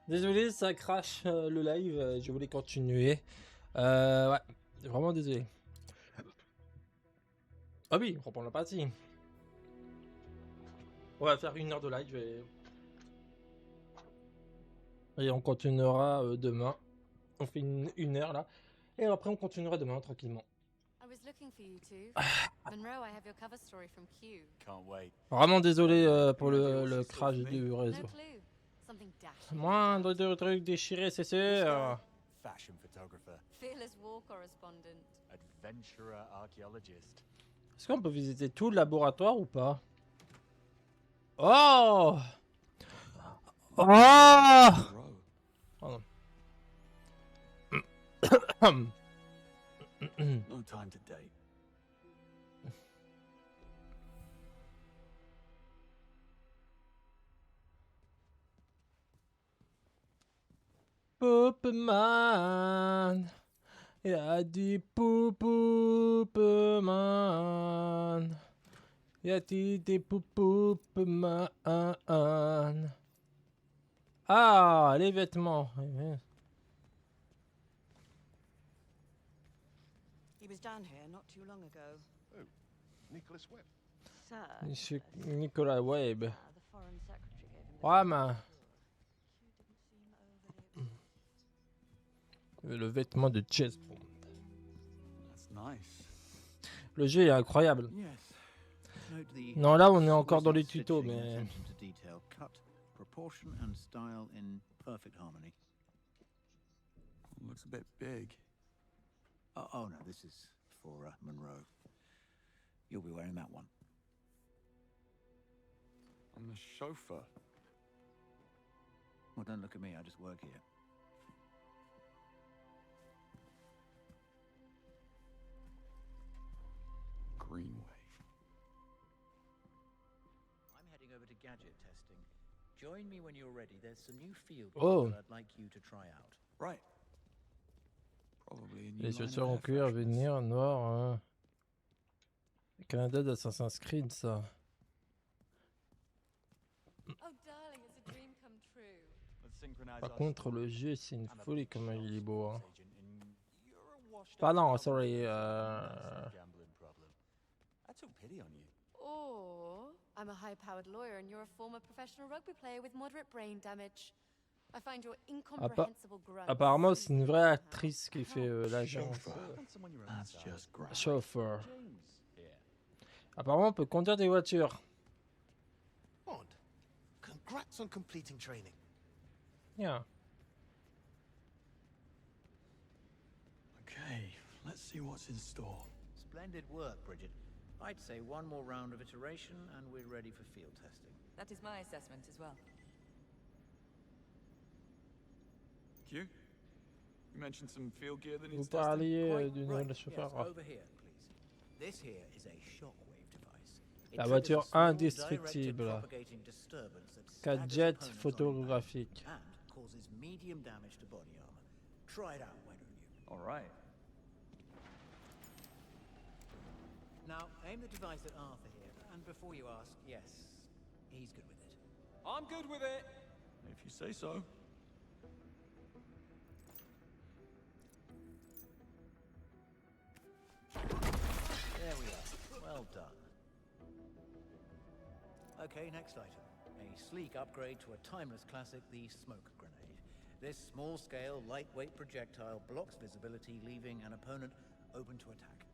Désolé, ça crache le live, je voulais continuer. Ouais, vraiment désolé. Ah oui, on reprend la partie. On va faire 1 heure de live et on continuera demain. On fait une heure là. Et après on continuera demain tranquillement. Vraiment désolé pour le crash du réseau. Moindre de trucs déchirés, c'est sûr. Fashion photographer. Fearless war correspondent. Adventurer archaeologist. Est-ce qu'on peut visiter tout le laboratoire ou pas? Oh! Oh! Pardon. No time to date. Poopman. Il a dit Poopman. Il a dit des Poopman. Ah, les vêtements. He was down here not too long ago. Who? Nicholas Webb. Sir. Monsieur Nicolas Webb. The foreign secretary gave him Ouais, mais You didn't seem overly le vêtement de Chess Bond. That's nice. Le jeu est incroyable. Yes. Note the Non, là, on est encore dans les exquisite tutos, stitching mais... attention to detail, cut, proportion and style in perfect harmony. Looks a bit big. Oh no, this is for Monroe. You'll be wearing that one. I'm the chauffeur. Well, don't look at me. I just work here. Greenway. I'm heading over to gadget testing. Join me when you're ready. There's some new field Oh. that I'd like you to try out. Right. Probably a new Les line of chaussures en air cuir à fresheners. venir, noir. Hein. Canada d'Assassin's Creed, ça. Oh, darling, it's a dream come true. Let's synchronize Par our contre, story. le jeu, c'est une I'm a folie comment il est beau. Hein. agent in- You're a washed-up Pardon, cowboy sorry. with a massive gambling problem. I took pity on you. Or I'm a high-powered lawyer and you're a former professional rugby player with moderate brain damage. I find your incomprehensible grunts. Apparemment, c'est une vraie actrice qui fait l'agent. That's just great. Chauffeur. James here. Apparemment, on peut conduire des voitures. Odd. Congrats on completing training. Yeah. Okay, let's see what's in store. Splendid work, Bridget. I'd say one more round of iteration and we're ready for field testing. That is my assessment as well. Q? You mentioned some field gear that Vous needs testing. parliez Quite d'une right. nouvelle Yes, chauffeur. over here, please. This here is a shockwave device. It La triggers voiture a small indestructible. directed propagating disturbance that staggers Gadget opponents on photographique. impact and causes medium damage to body armor. Try it out, why don't you? All right. Now, aim the device at Arthur here, and before you ask, yes, he's good with it. I'm good with it. If you say so. There we are. Well done. Okay, next item. A sleek upgrade to a timeless classic, the smoke grenade. This small-scale, lightweight projectile blocks visibility, leaving an opponent open to attack.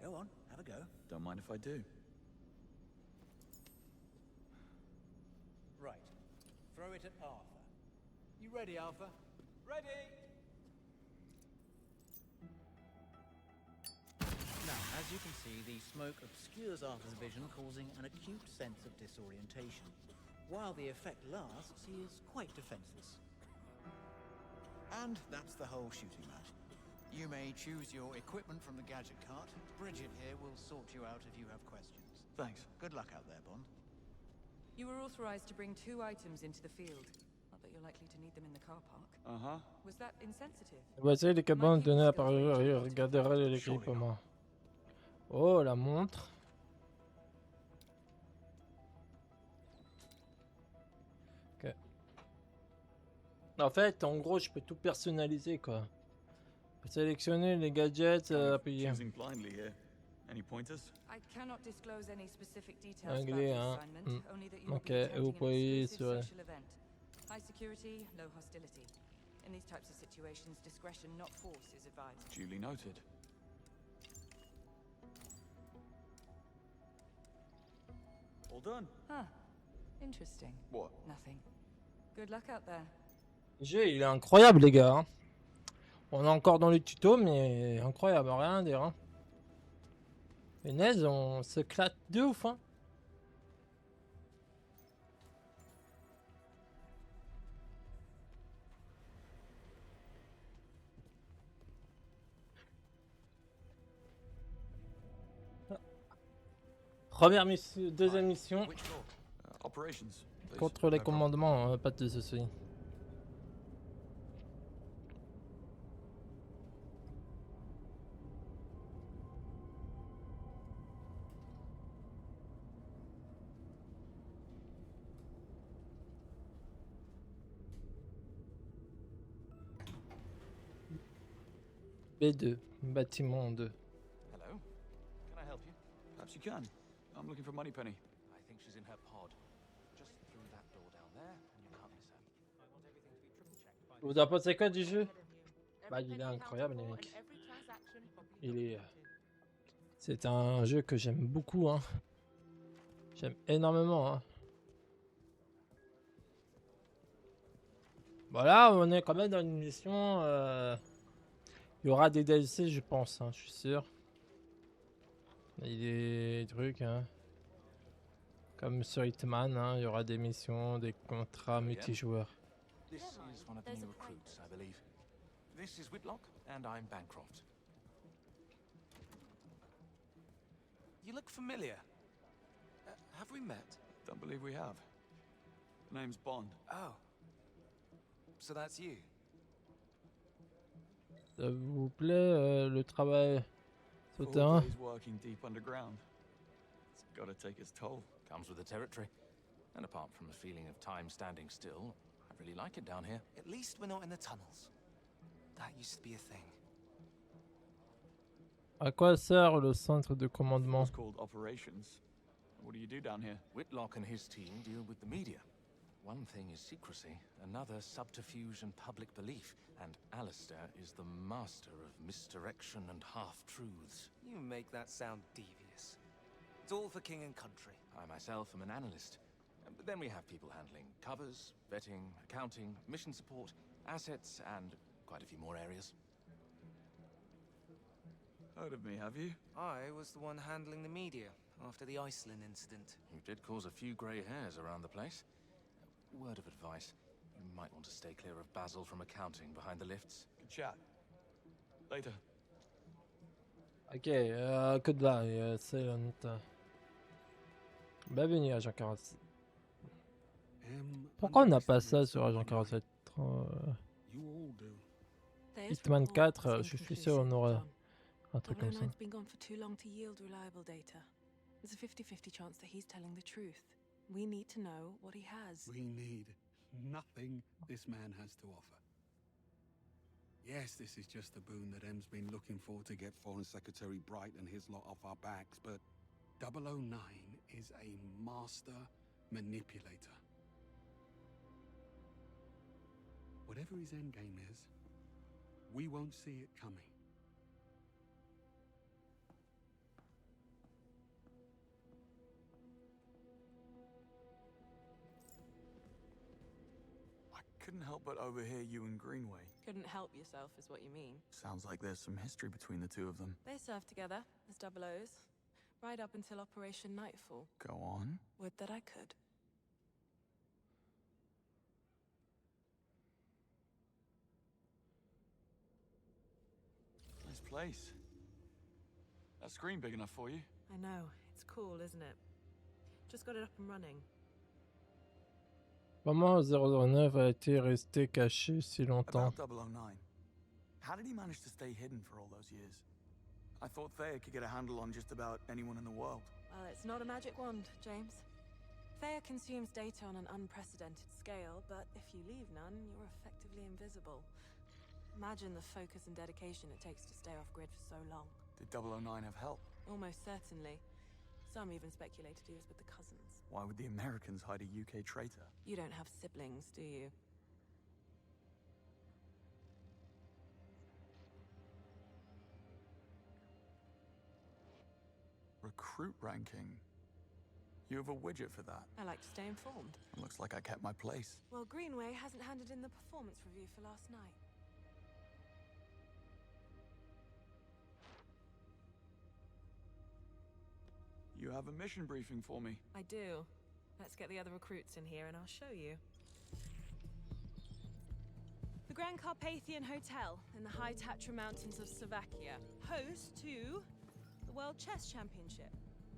Go on, have a go. Don't mind if I do. Right. Throw it at Arthur. You ready, Arthur? Ready. Now, as you can see, the smoke obscures Arthur's vision, causing an acute sense of disorientation. While the effect lasts, he is quite defenseless. And that's the whole shooting match. You may choose your equipment from the gadget cart. Bridget here will sort you out if you have questions. Thanks. Good luck out there, Bond. You were authorized to bring 2 items into the field. Not that you're likely to need them in the car park. Uh-huh. Was that insensitive? Voici les cabanes données à Paris. Regardez l'équipement. Oh, la montre. Ok. En fait, en gros, je peux tout personnaliser, quoi. Sélectionner les gadgets, appuyer. Choosing blindly here. Any pointers? I cannot disclose any specific details about Anglais, the hein. assignment, only that you will Ok, be et vous attending an pouvez exclusive sur... social event. High security, low hostility. In these types of situations, discretion, not force, is advised. Duly noted. All done. Huh. Interesting. What? Nothing. Good luck out there. Le jeu, il est incroyable, les gars. Hein. On est encore dans le tuto, mais incroyable, rien à dire. Hein. Punaise, on s'éclate de ouf. Hein. Première mission, deuxième mission. Which door? Operations. please. Contre les No problem. commandements, pas de soucis. B2, bâtiment 2. Hello. Can I help you? Perhaps you can. I'm looking for Moneypenny. I think she's in her pod. Just through that door down there, and you can't miss her. I want everything to be triple checked by Vous en pensez quoi du jeu? Bah, il est incroyable, les mecs. Il est... C'est un jeu que j'aime beaucoup, hein. J'aime énormément, hein. Voilà, on est quand même dans une mission... Il y aura des DLC, je pense, hein, je suis sûr. Il y a des trucs, hein. Comme sur Hitman, hein, il y aura des missions, des contrats multijoueurs. This is one of the new recruits, I believe. This is Whitlock, and I'm Bancroft. You look familiar. Have we met? Don't believe we have. Name's Bond. Oh. So that's you. Ça vous plaît, le travail sur le 4 terrain? days working deep underground. It's gotta take its toll. Comes with the territory. And apart from a feeling of time standing still, I really like it down here. At least we're not in the tunnels. That used to be a thing. À quoi sert le centre de commandement? It's called Operations. What do you do down here? Whitlock and his team deal with the media. One thing is secrecy, another subterfuge and public belief, and Alistair is the master of misdirection and half-truths. You make that sound devious. It's all for king and country. I myself am an analyst. But then we have people handling covers, vetting, accounting, mission support, assets, and quite a few more areas. Heard of me, have you? I was the one handling the media after the Iceland incident. You did cause a few grey hairs around the place. Word of advice, you might want to stay clear of Basil from accounting behind the lifts. Good chat. Later. Ok, que de là, c'est la note. Bienvenue, Agent 47. Pourquoi on n'a pas ça sur Agent 47? Hitman 4, je suis sûr on aura un truc comme ça. Been gone for too long to yield reliable data. There's a 50-50 chance that he's telling the truth. We need to know what he has. We need nothing this man has to offer. Yes, this is just a boon that M's been looking for to get Foreign Secretary Bright and his lot off our backs, but 009 is a master manipulator. Whatever his endgame is, we won't see it coming. Couldn't help but overhear you and Greenway. Couldn't help yourself, is what you mean. Sounds like there's some history between the two of them. They served together as double O's, right up until Operation Nightfall. Go on. Would that I could. Nice place. That screen big enough for you? I know. It's cool, isn't it? Just got it up and running. Comment 009 a été resté caché si longtemps? About 009. How did he manage to stay hidden for all those years? I thought Thea could get a handle on just about anyone in the world. Well, it's not a magic wand, James. Thea consumes data on an unprecedented scale, but if you leave none, you're effectively invisible. Imagine the focus and dedication it takes to stay off-grid for so long. Did 009 have help? Almost certainly. Some even speculated he was with the cousins. Why would the Americans hide a UK traitor? You don't have siblings, do you? Recruit ranking. You have a widget for that. I like to stay informed. Looks like I kept my place. Well, Greenway hasn't handed in the performance review for last night. You have a mission briefing for me. I do. Let's get the other recruits in here and I'll show you. The Grand Carpathian Hotel in the high Tatra Mountains of Slovakia, host to the World Chess Championship.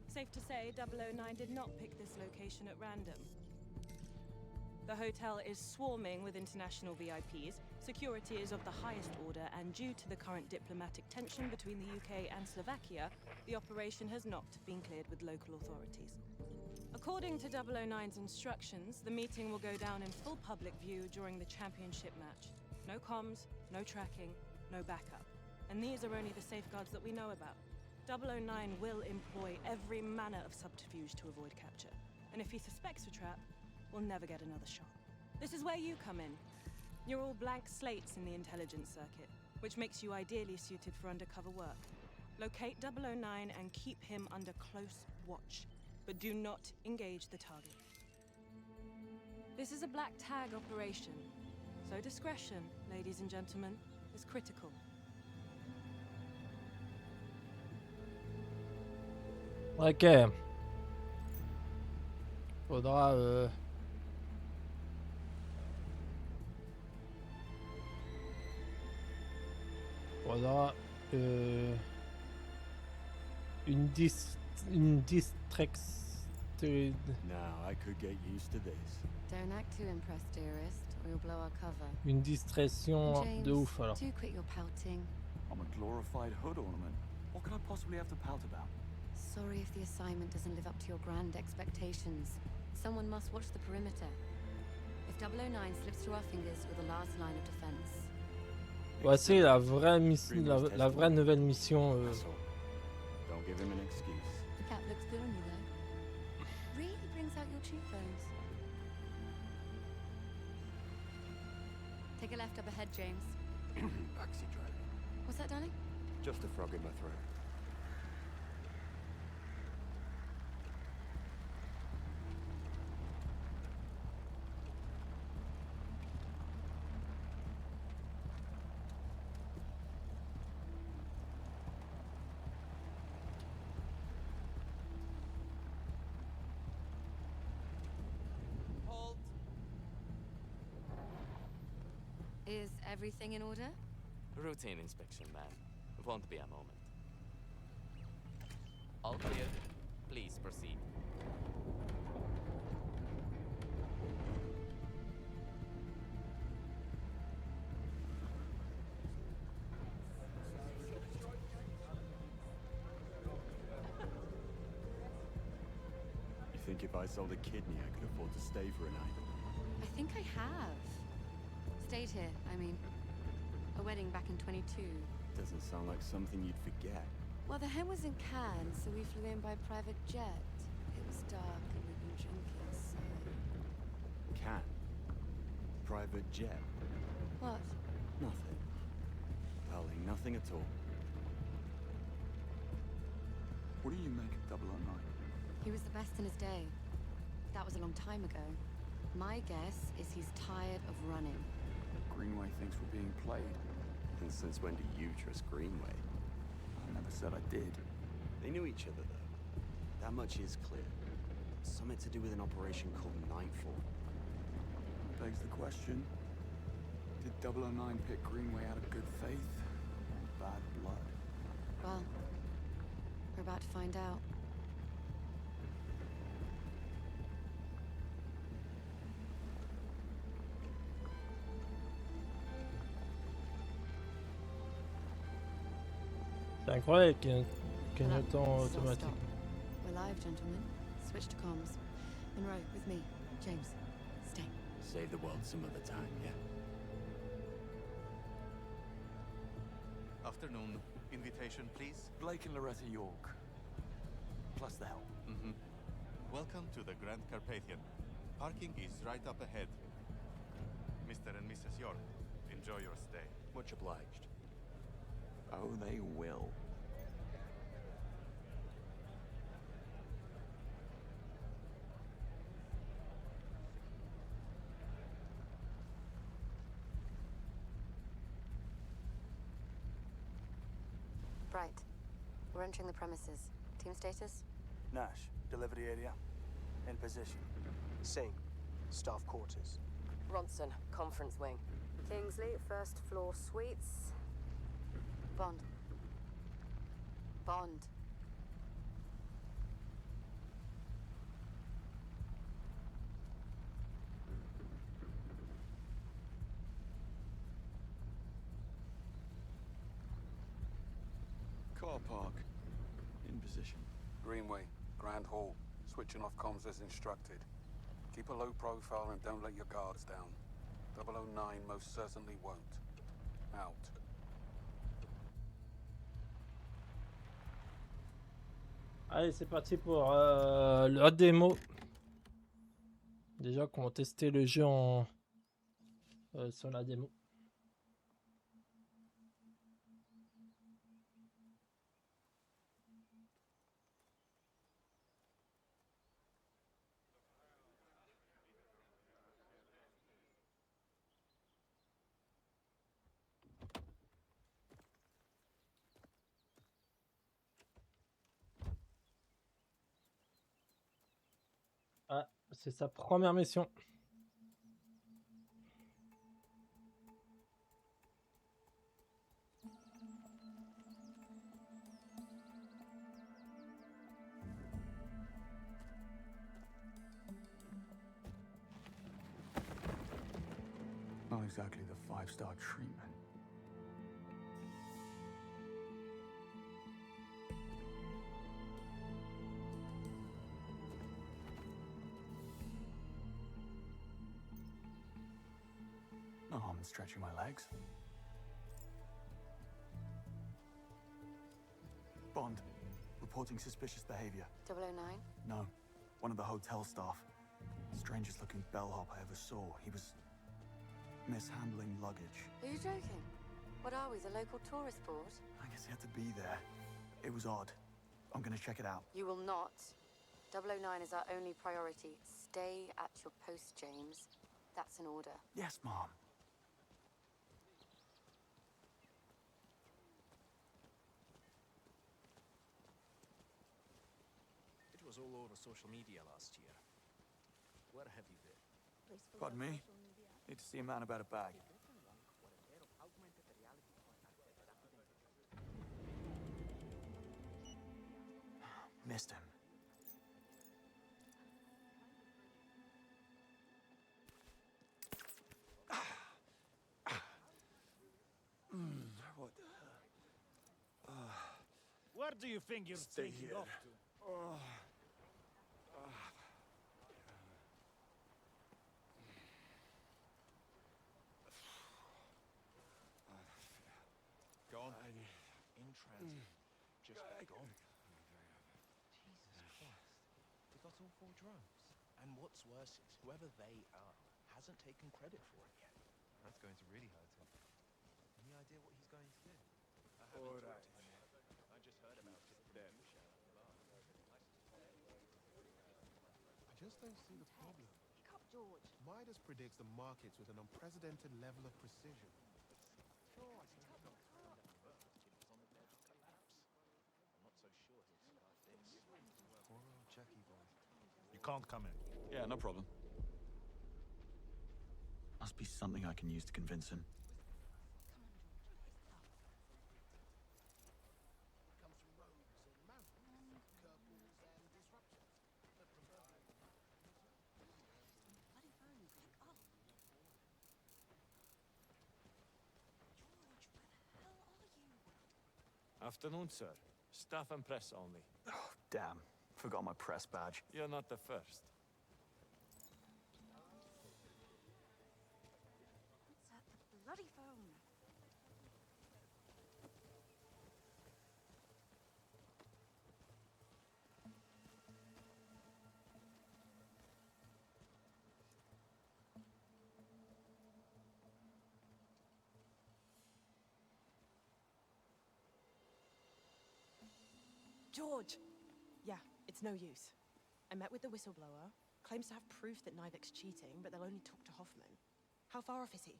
Safe to say, 009 did not pick this location at random. The hotel is swarming with international VIPs, security is of the highest order, and due to the current diplomatic tension between the UK and Slovakia, the operation has not been cleared with local authorities. According to 009's instructions, the meeting will go down in full public view during the championship match. No comms, no tracking, no backup. And these are only the safeguards that we know about. 009 will employ every manner of subterfuge to avoid capture. And if he suspects a trap, we'll never get another shot. This is where you come in. You're all blank slates in the intelligence circuit, which makes you ideally suited for undercover work. Locate 009 and keep him under close watch, but do not engage the target. This is a black tag operation, so discretion, ladies and gentlemen, is critical. Ok. Faudra une distraction. Now I could get used to this. Don't act too impressed, dearest, or you'll blow our cover. Une distraction de James, ouf alors. do quit your pouting. I'm a glorified hood ornament. What could I possibly have to pout about? Sorry if the assignment doesn't live up to your grand expectations. Someone must watch the perimeter. If 009 slips through our fingers, you're the last line of defense. Voici la vraie mission, la vraie nouvelle mission. Don't give him an excuse. The cap looks good on you, though. Really brings out your cheekbones. Take a left up ahead, James. Backseat driver. What's that, darling? Just a frog in my throat. Is everything in order? Routine inspection, ma'am. Won't be a moment. All clear. Please proceed. You think if I sold a kidney, I could afford to stay for a night? I think I have. Stayed here, I mean. A wedding back in 22. Doesn't sound like something you'd forget. Well, the hen was in Cannes, so we flew in by private jet. It was dark and we'd been drinking, so... Can? Private jet? What? Nothing. Darling, nothing at all. What do you make of 009? He was the best in his day. That was a long time ago. My guess is he's tired of running. Greenway thinks we're being played. And since when do you trust Greenway? I never said I did. They knew each other, though. That much is clear. Something to do with an operation called Nightfall. Begs the question. Did 009 pick Greenway out of good faith? Or bad blood? Well, we're about to find out. C'est incroyable qu'il y ait un clignotant automatique. We're live, gentlemen. Switch to comms. Monroe, with me. James, stay. Save the world some other time, yeah? Afternoon. Invitation, please. Blake and Loretta York. Plus the help. Mm-hmm. Welcome to the Grand Carpathian. Parking is right up ahead. Mr. and Mrs. York, enjoy your stay. Much obliged. Oh, they will. Right. We're entering the premises. Team status? Nash, delivery area. In position. Singh, staff quarters. Ronson, conference wing. Kingsley, first floor suites. Bond. Bond. Car park. In position. Greenway, Grand Hall. Switching off comms as instructed. Keep a low profile and don't let your guards down. 009 most certainly won't. Out. Allez, c'est parti pour la démo. Déjà qu'on va tester le jeu en sur la démo. Ah, c'est sa première mission. Not exactly the 5-star treatment. No harm in stretching my legs. Bond, reporting suspicious behavior. 009? No, one of the hotel staff. Strangest looking bellhop I ever saw. He was mishandling luggage. Are you joking? What are we, the local tourist board? I guess he had to be there. It was odd. I'm gonna check it out. You will not. 009 is our only priority. Stay at your post, James. That's an order. Yes, Mom. It was all over social media last year. Where have you been? Pardon me? Need to see a man about a bag. Missed him. What? Where do you think you're Stay taking here. off to? Gone. In transit. Just gone. Jesus Christ. They got all 4 drones. And what's worse is, whoever they are hasn't taken credit for it yet. That's going to really hurt him. Any idea what he's going to do? I haven't talked to him yet. I just heard about it from you, Sharon. I just don't see the problem. Pick up George. Midas predicts the markets with an unprecedented level of precision. George, pick up the car. On the verge of collapse. I'm not so sure he'll survive this. Poor old Jackie boy. You can't come in. Yeah, no problem. Must be something I can use to convince him. Comes from rogues and mountains, curveballs and disruptions. Bloody phone, pick up. George, where the hell are you? Afternoon, sir. Staff and press only. Oh, damn. Forgot my press badge. You're not the first. George! Yeah, it's no use. I met with the whistleblower. Claims to have proof that Nivik's cheating, but they'll only talk to Hoffman. How far off is he?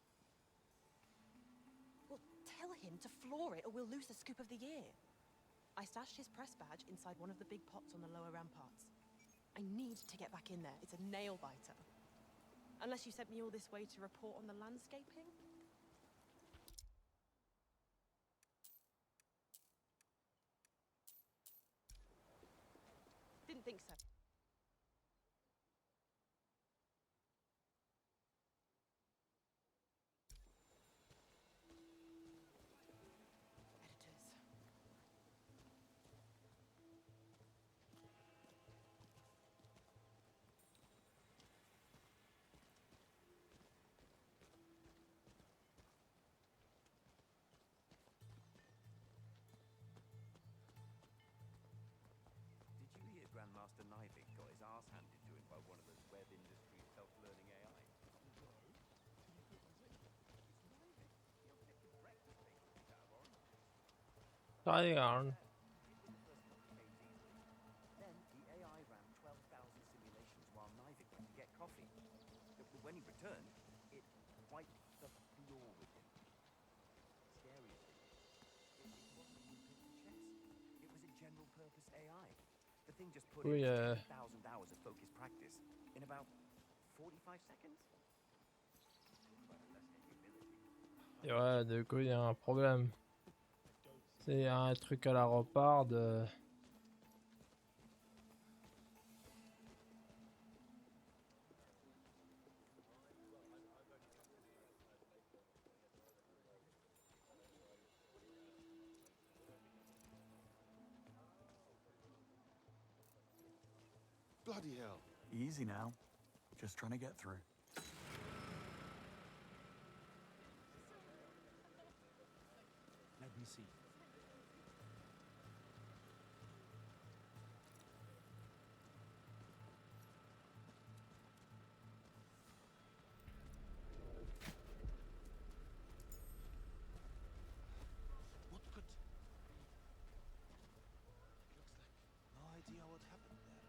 Well, tell him to floor it or we'll lose the scoop of the year. I stashed his press badge inside one of the big pots on the lower ramparts. I need to get back in there. It's a nail-biter. Unless you sent me all this way to report on the landscaping? Didn't think so. Did you hear Grandmaster Nivik got his arse handed to him by one of those web industry self-learning AI? Carry on. Then the AI ran 12,000 simulations while Nivik went to get coffee. When he returned, it wiped the floor with him. Scary thing. It wasn't even built for chess. It was a general-purpose AI. The thing just put in 10,000 hours of focused practice in about 45 seconds. Et ouais, du coup, il y a un problème. C'est un truc à la repart de... Bloody hell. Easy now. Just trying to get through. Let me see. What could... Looks like no idea what happened there.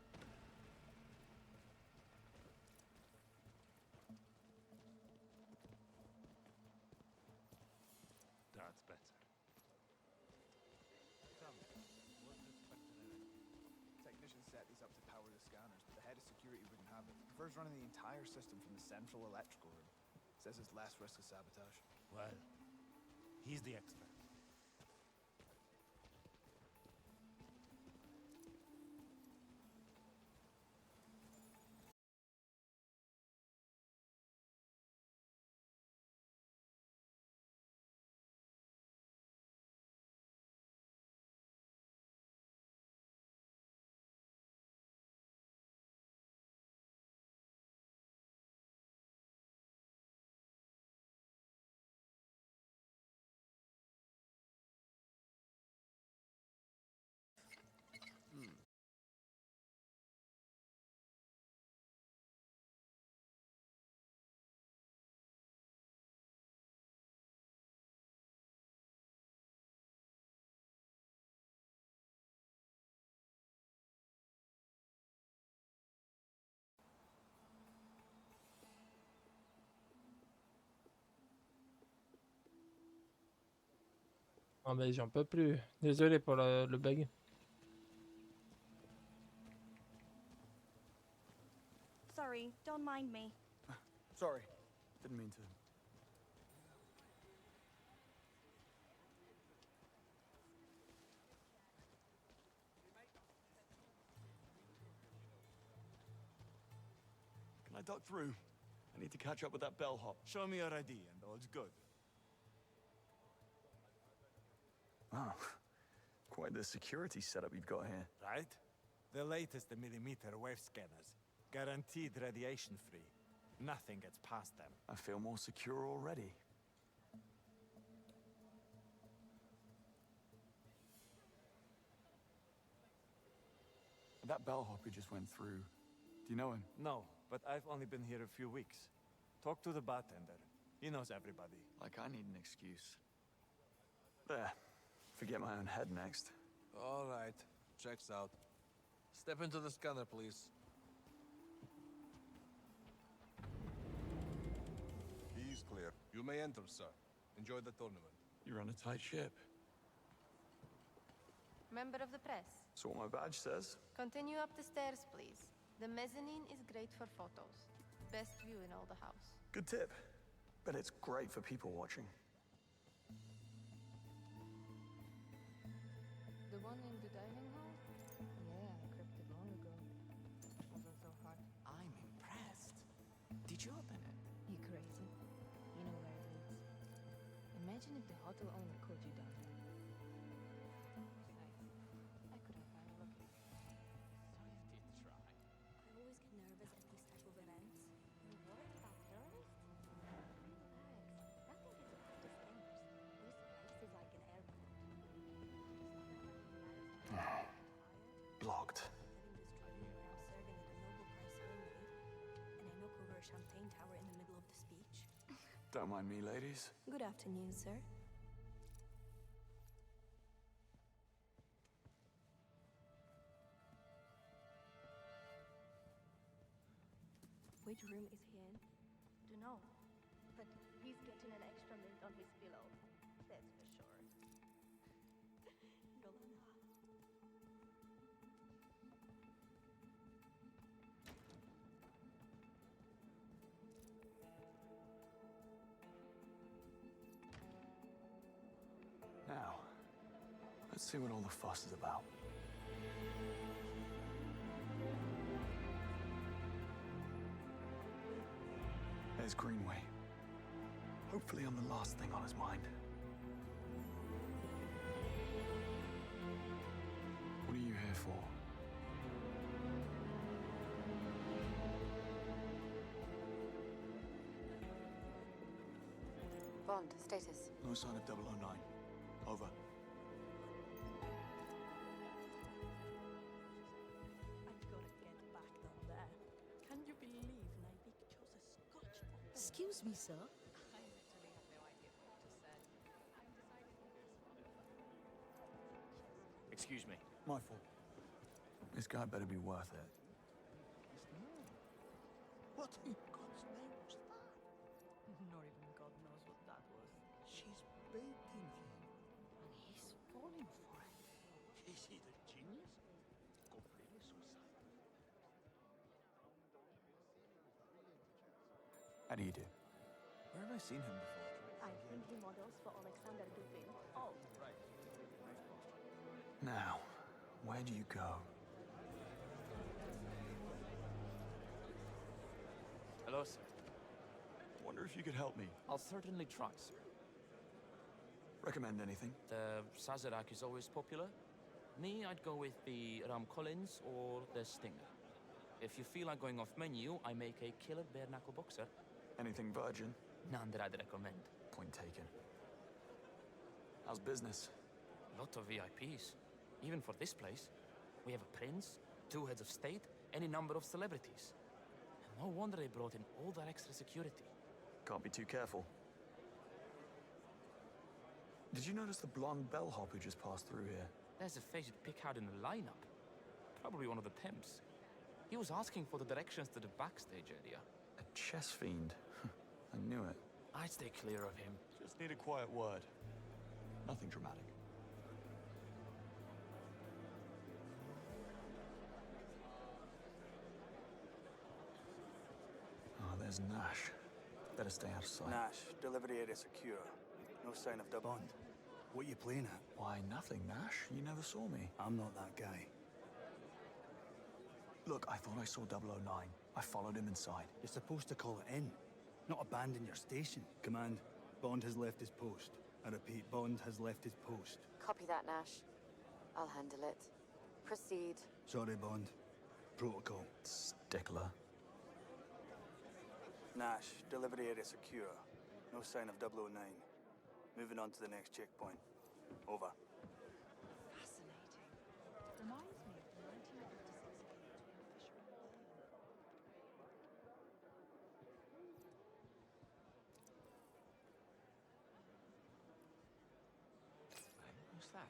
That's better. Tell me, what does Spectre? Technicians set these up to power the scanners, but the head of security wouldn't have it. Prefers running the entire system from the central electrical room. Says it's less risk of sabotage. Well, he's the expert. Ah mais j'en peux plus. Désolé pour le bug. Sorry, don't mind me. Sorry. Didn't mean to. Can I duck through? I need to catch up with that bellhop. Show me your ID and all's good. Oh, quite the security setup you've got here. Right? The latest millimeter wave scanners. Guaranteed radiation free. Nothing gets past them. I feel more secure already. That bellhop who just went through, do you know him? No, but I've only been here a few weeks. Talk to the bartender. He knows everybody. Like I need an excuse. There. Forget my own head next. All right. checks out. Step into the scanner, please. He's clear. You may enter, sir. Enjoy the tournament. You're on a tight ship. Member of the press. That's what my badge says. Continue up the stairs, please. The mezzanine is great for photos. Best view in all the house. Good tip. Bet it's great for people watching. The one in the dining hall? Yeah, I crept it long ago. Wasn't so hard. I'm impressed. Did you open it? You crazy? You know where it leads. Imagine if the hotel owner caught you down there. Besides, I couldn't find a location. So you did try. I always get nervous at these type of events. You're worried about terrorists? Relax. Nothing gets past the scanners. This place is like an airport. Blocked. Living this dream where I'm serving at a noble price homemade, and I knock over a champagne tower in the middle of the speech. Don't mind me, ladies. Good afternoon, sir. Which room is he in? Dunno. But he's getting an extra mint on his pillow. That's for sure. Yolanda. Now, let's see what all the fuss is about. There's Greenway. Hopefully I'm the last thing on his mind. What are you here for? Bond, status. No sign of 009. Over. I've got to get back down there. Can you believe Nybik chose a Scotch bottle? Excuse me, sir. I literally have no idea what you just said. I'm deciding Excuse me. My fault. This guy better be worth it. What in God's name was that? Not even God knows what that was. She's baiting him. And he's falling for it. Is he the genius? Completely suicidal. How do you do? Where have I seen him before? I think he models for Alexander Dupin. Oh, right. Now, where do you go? Hello, sir. Wonder if you could help me. I'll certainly try, sir. Recommend anything? The Sazerac is always popular. Me, I'd go with the Ram Collins or the Stinger. If you feel like going off menu, I make a killer bare knuckle boxer. Anything virgin? None that I'd recommend. Point taken. How's business? Lot of VIPs. Even for this place. We have a prince, 2 heads of state, any number of celebrities. And no wonder they brought in all that extra security. Can't be too careful. Did you notice the blonde bellhop who just passed through here? There's a face you'd pick out in the lineup. Probably one of the temps. He was asking for the directions to the backstage area. A chess fiend. I knew it. I'd stay clear of him. Just need a quiet word. Nothing dramatic. Oh, there's Nash. Better stay out of sight. Nash, delivery area secure. No sign of Bond. What are you playing at? Why, nothing, Nash. You never saw me. I'm not that guy. Look, I thought I saw 009. I followed him inside. You're supposed to call it in, not abandon your station. Command, Bond has left his post. I repeat, Bond has left his post. Copy that, Nash. I'll handle it. Proceed. Sorry, Bond. Protocol. Stickler. Nash, delivery area secure. No sign of 009. Moving on to the next checkpoint. Over. Fascinating. Reminds me of the 1956 between Fisher and Bale. What's that?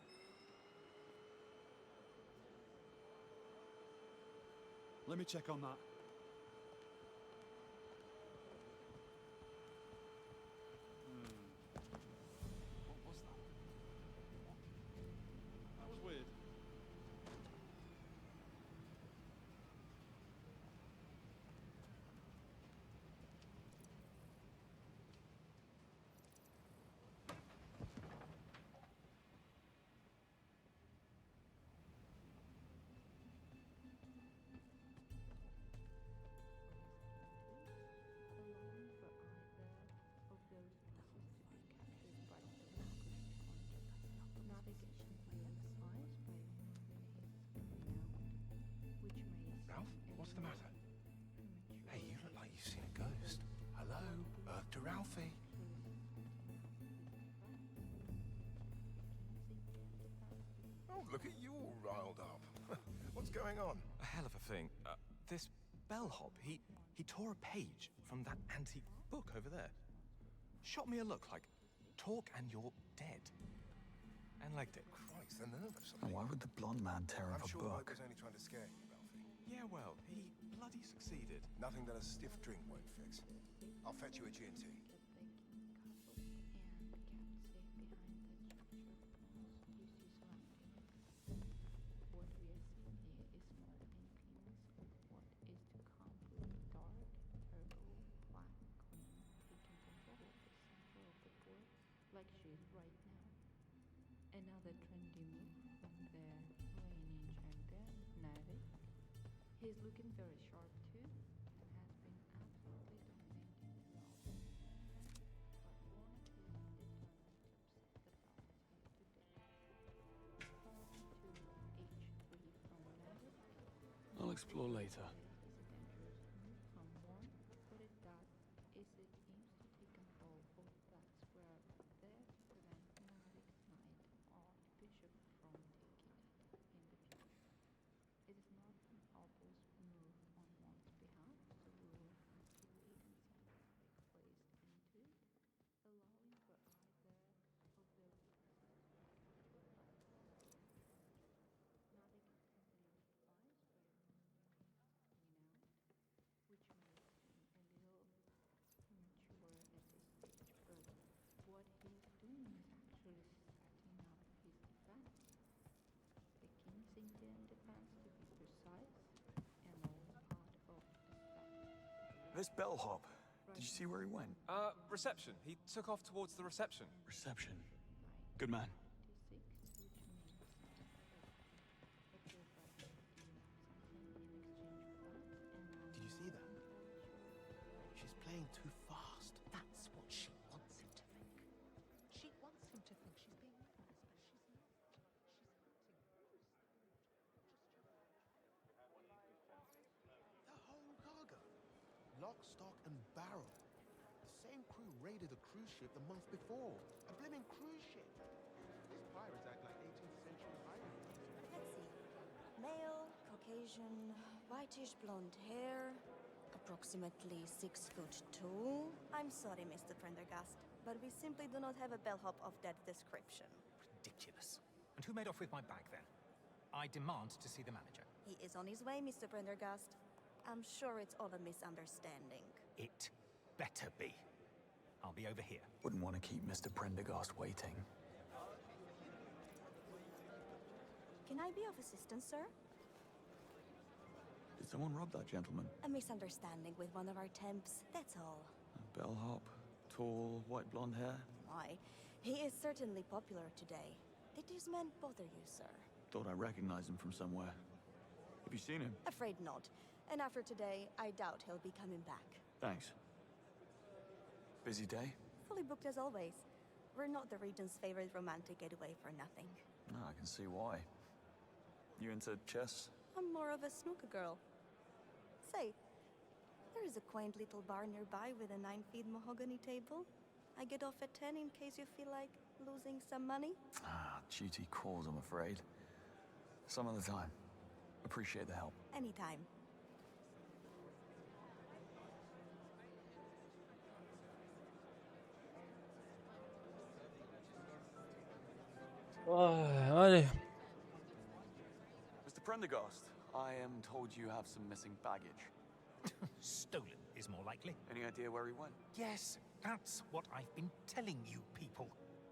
Let me check on that. What was that? That was weird. Ralph, what's the matter? Hey, you look like you've seen a ghost. Hello, Earth to Ralphie. Oh, look at you all riled up. What's going on? A hell of a thing. This bellhop, he tore a page from that antique book over there. Shot me a look like, talk and you're dead. And legged it. Christ, the nerve of And something. why would the blonde man tear up I'm a sure book? Mike was only trying to scare you, Ralphie. Yeah, well, he bloody succeeded. Nothing that a stiff drink won't fix. I'll fetch you a G&T. Like she is right now. Another trendy move from the reigning champion, Navi. He's looking very sharp too, and has been absolutely dominating the mountain. But one is determined to upset the balance here today. Pawn to h3 from Navi. I'll explore later. Is a dangerous move from one. What it does is it aims to take control of that square there to prevent Navik's knight or bishop from taking it in the future. It is not an obvious move on one's behalf, so we will have to wait and see Navik plays into it, allowing for either of their pieces to be captured by the blonde pair. Navik is completely advised by moving his queen out, which may seem a little premature at this stage, but what he's doing is actually setting up his defense. The King's Indian defense, to be precise, and all part of a strategy. This bellhop. Did you see where he went? Reception. He took off towards the reception. Reception. Good man. 26, which means a bit by something in exchange for that, and Did you see that? She's playing too fast. That's what she wants him to think. She wants him to think she's being nice, but she's not. The whole cargo. Lock, stock, and barrel. The same crew raided a cruise ship the month before. A blimmin' cruise ship. These pirates act like 18th century pirates. Let's see. Male, Caucasian, whitish blonde hair, approximately 6'2". I'm sorry, Mr. Prendergast, but we simply do not have a bellhop of that description. Ridiculous. And who made off with my bag then? I demand to see the manager. He is on his way, Mr. Prendergast. I'm sure it's all a misunderstanding. It better be. I'll be over here. Wouldn't want to keep Mr. Prendergast waiting. Can I be of assistance, sir? Did someone rob that gentleman? A misunderstanding with one of our temps, that's all. A bellhop, tall, white blonde hair. Why, he is certainly popular today. Did these men bother you, sir? Thought I recognized him from somewhere. Have you seen him? Afraid not. And after today, I doubt he'll be coming back. Thanks. Busy day? Fully booked as always. We're not the region's favorite romantic getaway for nothing. No, I can see why. You into chess? I'm more of a snooker girl. Say, there is a quaint little bar nearby with a 9-feet mahogany table. I get off at 10 in case you feel like losing some money. Ah, duty calls, I'm afraid. Some other time. Appreciate the help. Anytime. Ouais, allez. Mr. Prendergast, I am told you have some missing baggage. Stolen is more likely. Any idea where he went? Yes, that's what I've been telling you people.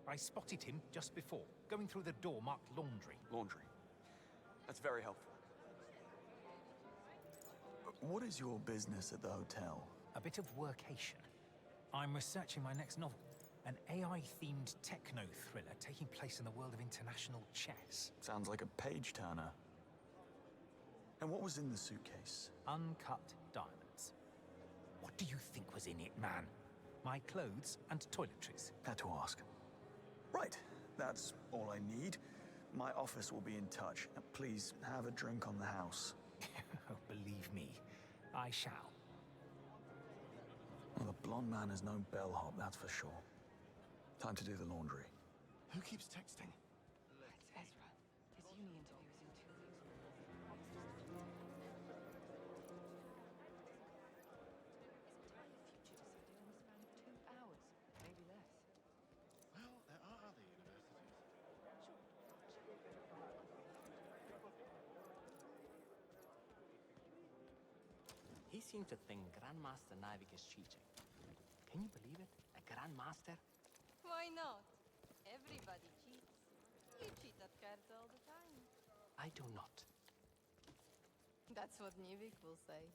I spotted him just before, going through the door marked laundry. Laundry. That's very helpful. What is your business at the hotel? A bit of workation. I'm researching my next novel. An AI-themed techno-thriller taking place in the world of international chess. Sounds like a page-turner. And what was in the suitcase? Uncut diamonds. What do you think was in it, man? My clothes and toiletries. Had to ask. Right, that's all I need. My office will be in touch. Please have a drink on the house. Oh, believe me, I shall. Well, the blonde man is no bellhop, that's for sure. Time to do the laundry. Who keeps texting? It's Ezra. His uni interview is in 2 weeks. His entire future decided in the span of 2 hours, maybe less. Well, there are other universities. He seems to think Grandmaster Nivik is cheating. Can you believe it? A Grandmaster? Why not? Everybody cheats. You cheat at cards all the time. I do not. That's what Nivik will say.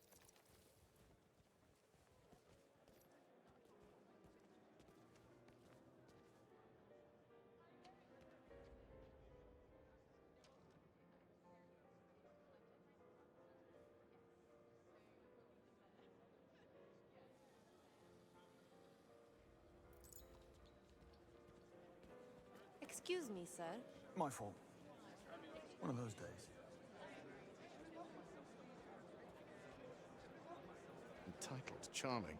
Excuse me, sir. My fault. One of those days. Entitled charming.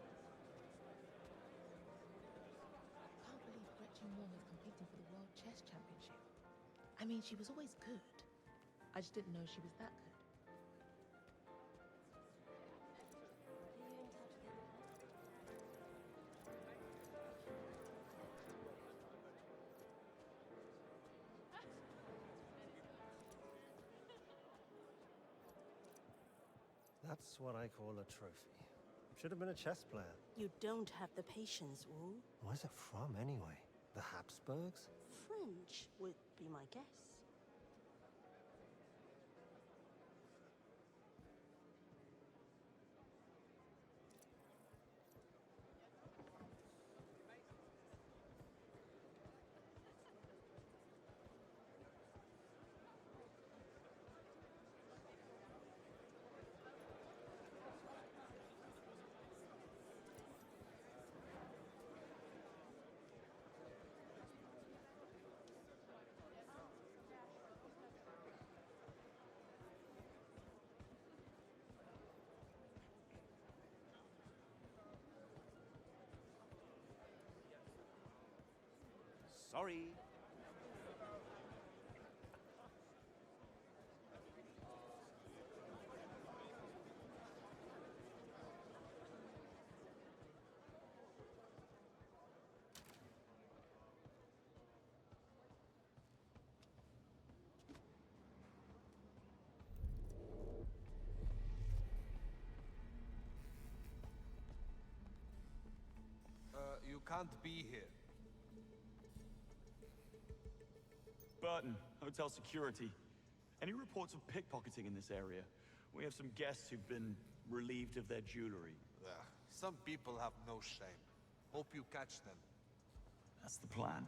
Can't believe Gretchen Wong is competing for the World Chess Championship. I mean, she was always good. I just didn't know she was that good. That's what I call a trophy. Should have been a chess player. You don't have the patience, Wu. Where's it from, anyway? The Habsburgs? French would be my guess. Sorry. You can't be here. Burton, hotel security. Any reports of pickpocketing in this area? We have some guests who've been relieved of their jewelry. Some people have no shame. Hope you catch them. That's the plan.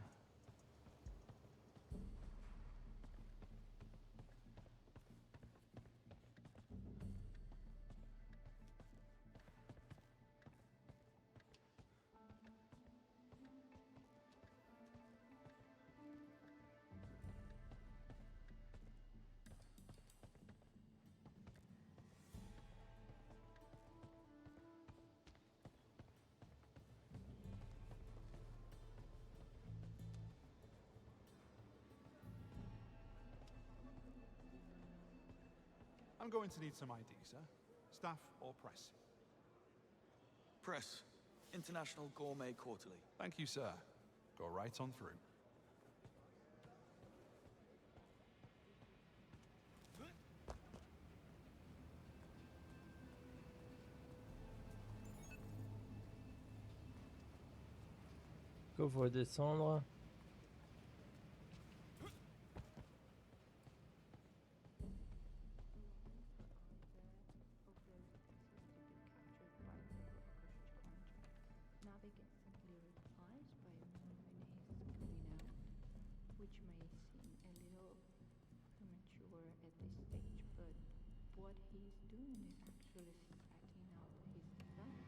I'm going to need some ID, sir. Staff or press? Press. International Gourmet Quarterly. Thank you, sir. Go right on through. Faut redescendre. Navigate simply replies by when he's coming out, which may seem a little premature at this stage, but what he's doing is actually setting up his defense.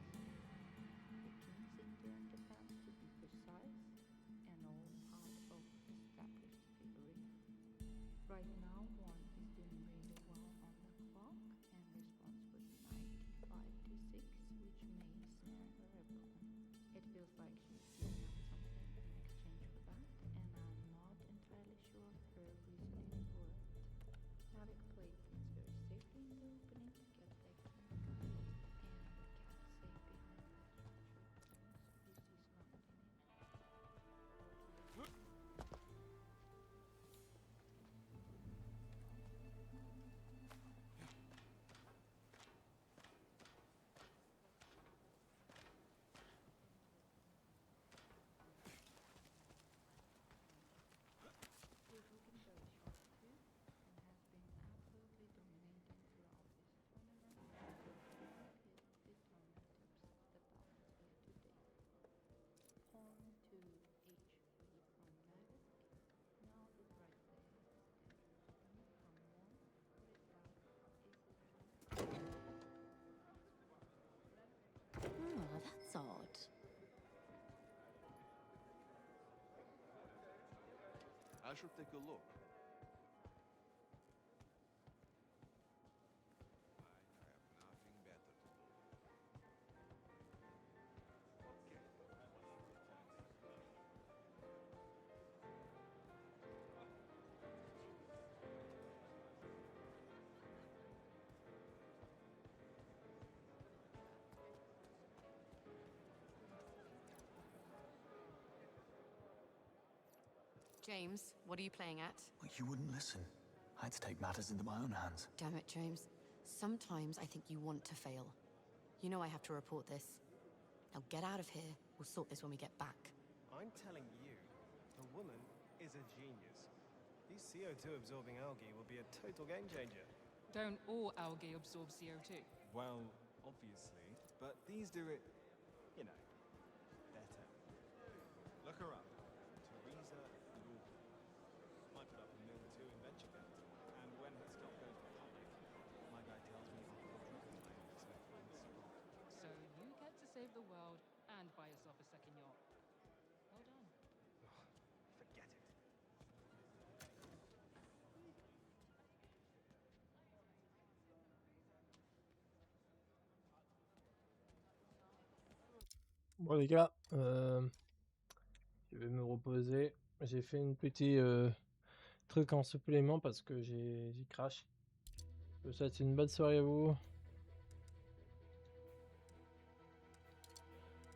The king's Indian defense, to be precise, and all part of established theory. Right now, one is doing really well on the clock, and response was 95 to 6, which may snare a rebel. It feels like she's giving up something in exchange for that, and I'm not entirely sure of her reasoning for it. Navic played things very safely in the opening to get the king guided, and kept safe behind the structured pawns Lucy's landing in. He's looking very sharp too, and has been absolutely dominating throughout this tournament, and is determined to upset the balance here today. Pawn to h3 from Navic. Now the right play is dangerous move from one, put it back, Oh, that's odd. I should take a look. James, what are you playing at? Well, you wouldn't listen. I had to take matters into my own hands. Damn it, James. Sometimes I think you want to fail. You know I have to report this. Now get out of here. We'll sort this when we get back. I'm telling you, the woman is a genius. These CO2 absorbing algae will be a total game changer. Don't all algae absorb CO2? Well, obviously, but these do it, you know, better. Look her up. Teresa Lawton. Might put up $1 million too in venture capital. And when her stock goes public, my guy tells me I'll quadruple my investment in this spot. So you get to save the world and buy yourself a second yacht. Well done. Forget it. Bon les gars, je vais me reposer. J'ai fait une petite truc en supplément parce que j'ai crash. Je vous souhaite une bonne soirée à vous.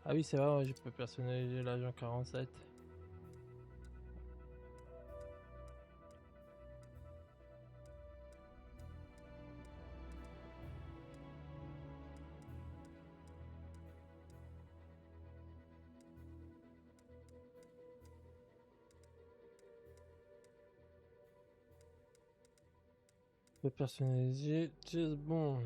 Ah oui c'est vrai, ouais, je peux personnaliser l'agent 47. Je peux personnaliser James Bond.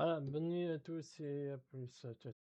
Voilà, bonne nuit à tous et à plus. Ciao.